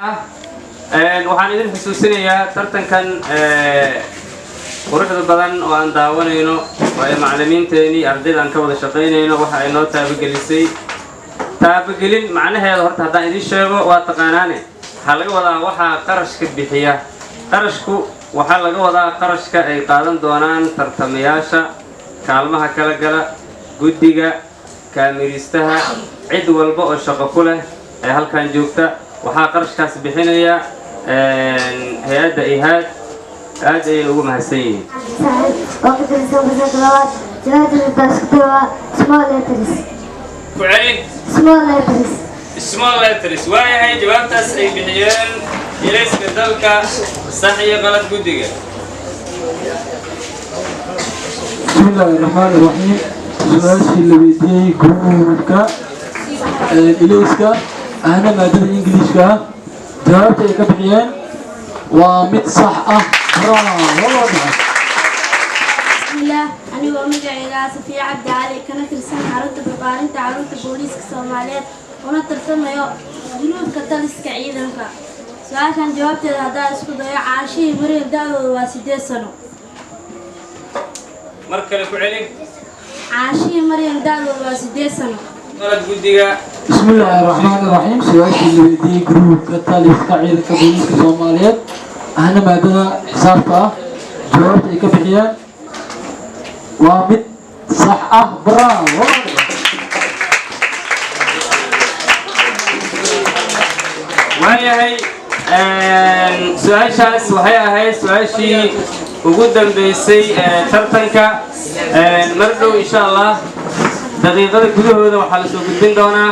waxaan idin xusuusinayaa tartankan quruxda badan oo aan daawanayno oo ay macallimiinteeni ardayda aan ka wada shaqaynayno waxa ay noo taabagelin macnaheedu horta haddaan idin sheego waa taqaanaane waxaa laga wadaa waxaa qarashka bixiya qarashku waxaa laga wadaa qarashka ay qaadan doonaan tartamayaasha kaalmaha kala gala guddiga kaamiristaha cid walba oo shaqo ku leh ee halkan joogta waxaa qarashkaas bixinaya hay'adda IHAD aad ay ugu mahadsan yihiin small letters waayahay jawaabtaas ay bixiyeen ilayska dalka sax iyo qalad guddiga bismillaahi raxmaani raxiim su'aashii la weydiiyey gruubka ilayska ahna maadada ingiliishka jawaabta ay ka bixiyeen waa mid sax ah bismillah anigu magacayga Safiya Cabdi Cali kana tirsan xarunta barbaarinta carruurta booliiska Soomaaliyeed una tirsanayo guluubka taliska ciidanka su'aashan jawaabteeda haddaan isku dayo caashihii Maryam da'doodu waa 8 sano mar kale ku celi caashihii Maryam da'doodu waa 8 sano qalad guddiga bismillaahi raxmaani raxiim su'aashii la weydiiyey gruubka taliska ciidanka booliiska Soomaaliyeed ahna maadada xisaabta ah jawaabta ay ka bixiyeen waa mid sax ah bravo waayahay su-aashaas waxay ahayd su-aashii ugu dambeysay tartanka mar dhow insha Allah daqiiqada gudahooda waxaa la soo gudbin doonaa